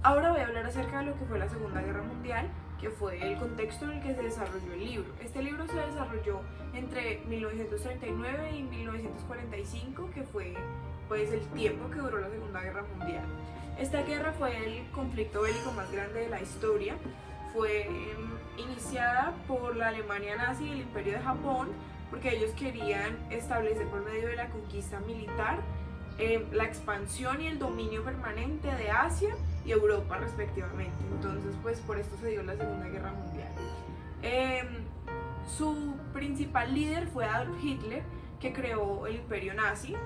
Ahora voy a hablar acerca de lo que fue la Segunda Guerra Mundial, que fue el contexto en el que se desarrolló el libro. Este libro se desarrolló entre 1939 y 1945, que fue pues el tiempo que duró la Segunda Guerra Mundial. Esta guerra fue el conflicto bélico más grande de la historia. Fue iniciada por la Alemania nazi y el Imperio de Japón, porque ellos querían establecer por medio de la conquista militar la expansión y el dominio permanente de Asia y Europa respectivamente. Entonces pues por esto se dio la Segunda Guerra Mundial. Su principal líder fue Adolf Hitler, que creó el imperio nazi.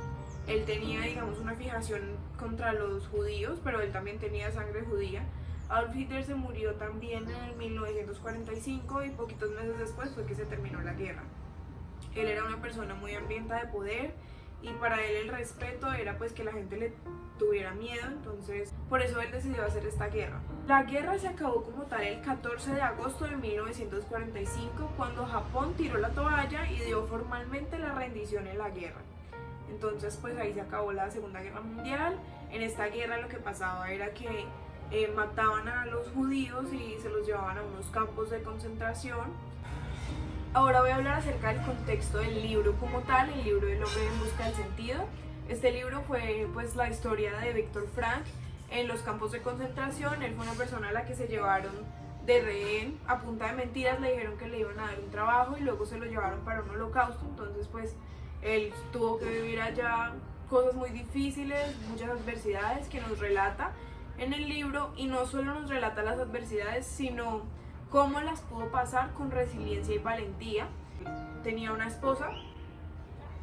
Él tenía, digamos, una fijación contra los judíos, pero él también tenía sangre judía. Adolf Hitler se murió también en 1945 y poquitos meses después fue que se terminó la guerra. Él era una persona muy hambrienta de poder y para él el respeto era pues que la gente le tuviera miedo, entonces por eso él decidió hacer esta guerra. La guerra se acabó como tal el 14 de agosto de 1945 cuando Japón tiró la toalla y dio formalmente la rendición en la guerra. Entonces pues ahí se acabó la Segunda Guerra Mundial. En esta guerra lo que pasaba era que mataban a los judíos y se los llevaban a unos campos de concentración. Ahora voy a hablar acerca del contexto del libro como tal, el libro El hombre en busca del sentido. Este libro fue pues la historia de Viktor Frank en los campos de concentración. Él fue una persona a la que se llevaron de rehén a punta de mentiras, le dijeron que le iban a dar un trabajo y luego se lo llevaron para un holocausto. Entonces pues él tuvo que vivir allá cosas muy difíciles, muchas adversidades que nos relata en el libro, y no solo nos relata las adversidades, sino cómo las pudo pasar con resiliencia y valentía. Tenía una esposa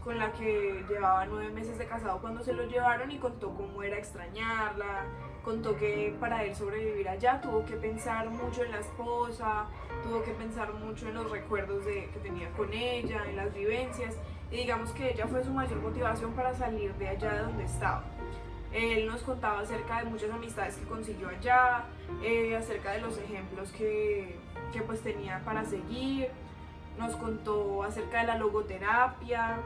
con la que llevaba 9 meses de casado cuando se lo llevaron y contó cómo era extrañarla, contó que para él sobrevivir allá tuvo que pensar mucho en la esposa, tuvo que pensar mucho en los recuerdos que tenía con ella, en las vivencias, y digamos que ella fue su mayor motivación para salir de allá de donde estaba. Él nos contaba acerca de muchas amistades que consiguió allá, acerca de los ejemplos que pues tenía para seguir. Nos contó acerca de la logoterapia.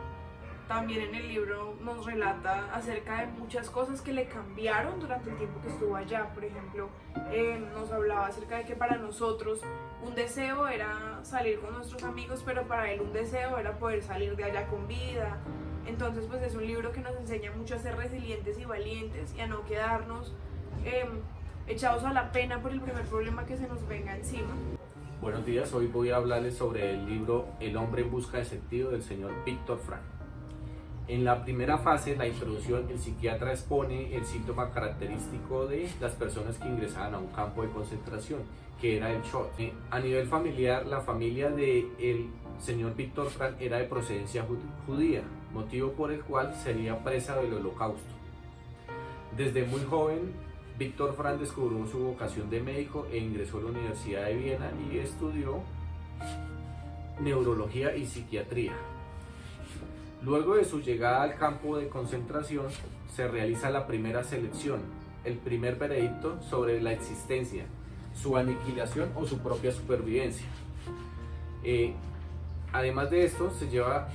También en el libro nos relata acerca de muchas cosas que le cambiaron durante el tiempo que estuvo allá. Por ejemplo, nos hablaba acerca de que para nosotros un deseo era salir con nuestros amigos, pero para él un deseo era poder salir de allá con vida. Entonces pues es un libro que nos enseña mucho a ser resilientes y valientes y a no quedarnos echados a la pena por el primer problema que se nos venga encima. Buenos días, hoy voy a hablarles sobre el libro El hombre en busca de sentido del señor Viktor Frank. En la primera fase, la introducción, el psiquiatra expone el síntoma característico de las personas que ingresaban a un campo de concentración, que era el shock. A nivel familiar, la familia del señor Viktor Frank era de procedencia judía, motivo por el cual sería presa del holocausto. Desde muy joven, Viktor Frank descubrió su vocación de médico e ingresó a la Universidad de Viena y estudió neurología y psiquiatría. Luego de su llegada al campo de concentración, se realiza la primera selección, el primer veredicto sobre la existencia, su aniquilación o su propia supervivencia. Además de esto, se lleva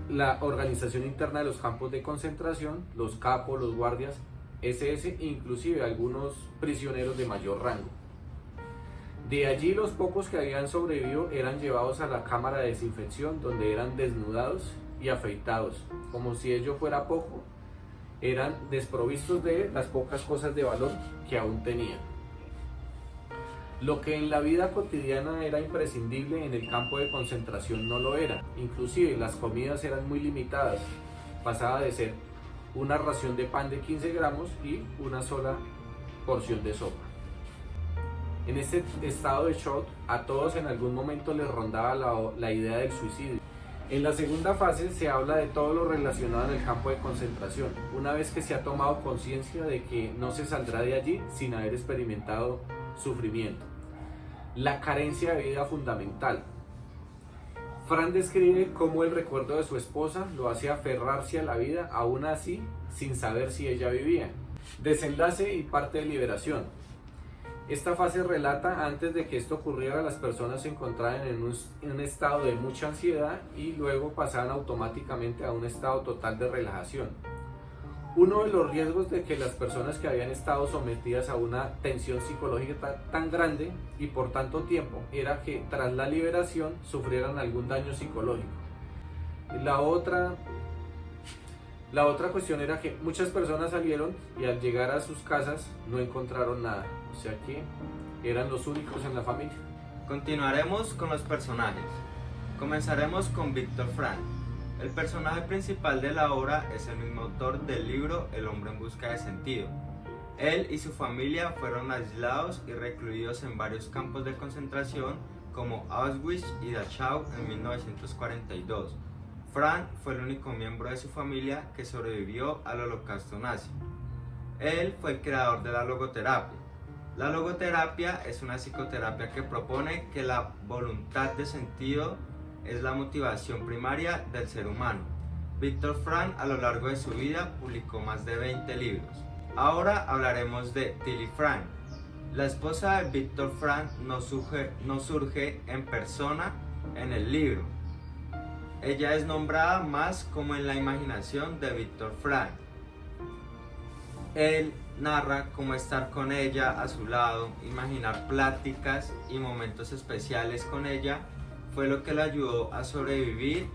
la organización interna de los campos de concentración, los capos, los guardias, SS e inclusive algunos prisioneros de mayor rango. De allí los pocos que habían sobrevivido eran llevados a la cámara de desinfección, donde eran desnudados y afeitados. Como si ello fuera poco, eran desprovistos de las pocas cosas de valor que aún tenían. Lo que en la vida cotidiana era imprescindible, en el campo de concentración no lo era. Inclusive las comidas eran muy limitadas. Pasaba de ser una ración de pan de 15 gramos y una sola porción de sopa. En este estado de shock, a todos en algún momento les rondaba la idea del suicidio. En la segunda fase se habla de todo lo relacionado en el campo de concentración, una vez que se ha tomado conciencia de que no se saldrá de allí sin haber experimentado sufrimiento. La carencia de vida fundamental. Frank describe cómo el recuerdo de su esposa lo hace aferrarse a la vida, aún así sin saber si ella vivía. Desenlace y parte de liberación. Esta fase relata antes de que esto ocurriera, las personas se encontraban en un estado de mucha ansiedad y luego pasaban automáticamente a un estado total de relajación. Uno de los riesgos de que las personas que habían estado sometidas a una tensión psicológica tan grande y por tanto tiempo era que tras la liberación sufrieran algún daño psicológico. La otra cuestión era que muchas personas salieron y al llegar a sus casas no encontraron nada, o sea que eran los únicos en la familia. Continuaremos con los personajes. Comenzaremos con Viktor Frank. El personaje principal de la obra es el mismo autor del libro El hombre en busca de sentido. Él y su familia fueron aislados y recluidos en varios campos de concentración como Auschwitz y Dachau en 1942. Frank fue el único miembro de su familia que sobrevivió al holocausto nazi. Él fue el creador de la logoterapia. La logoterapia es una psicoterapia que propone que la voluntad de sentido es la motivación primaria del ser humano. Viktor Frank a lo largo de su vida publicó más de 20 libros. Ahora hablaremos de Tilly Frank. La esposa de Viktor Frank no surge en persona en el libro. Ella es nombrada más como en la imaginación de Viktor Frank. Él narra cómo estar con ella a su lado, imaginar pláticas y momentos especiales con ella fue lo que le ayudó a sobrevivir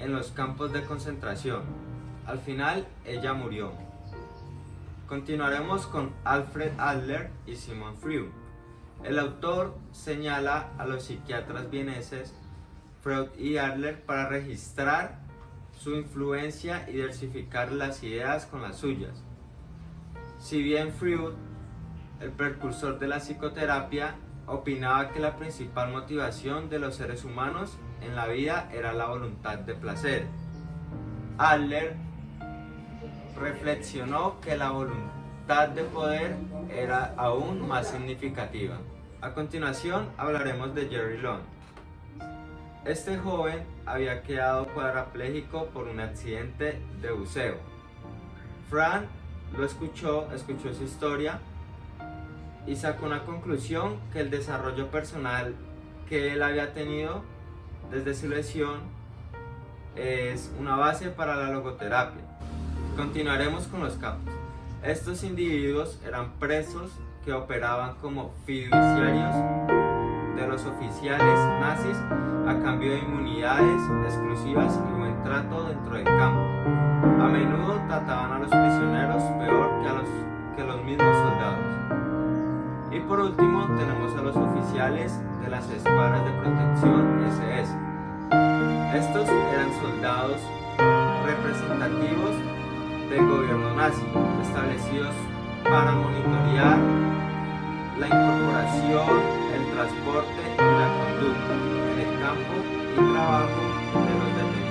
en los campos de concentración. Al final, ella murió. Continuaremos con Alfred Adler y Sigmund Freud. El autor señala a los psiquiatras vieneses Freud y Adler para registrar su influencia y diversificar las ideas con las suyas. Si bien Freud, el precursor de la psicoterapia, opinaba que la principal motivación de los seres humanos en la vida era la voluntad de placer, Adler reflexionó que la voluntad de poder era aún más significativa. A continuación hablaremos de Jerry Long. Este joven había quedado cuadrapléjico por un accidente de buceo. Frank lo escuchó su historia y sacó una conclusión que el desarrollo personal que él había tenido desde su lesión es una base para la logoterapia. Continuaremos con los capos. Estos individuos eran presos que operaban como fiduciarios de los oficiales nazis a cambio de inmunidades exclusivas y buen trato dentro del campo. A menudo trataban a los prisioneros peor que los mismos soldados. Y por último tenemos a los oficiales de las escuadras de protección SS. Estos eran soldados representativos del gobierno nazi, establecidos para monitorear la incorporación, el transporte y la conducta en el campo y trabajo de los detenidos.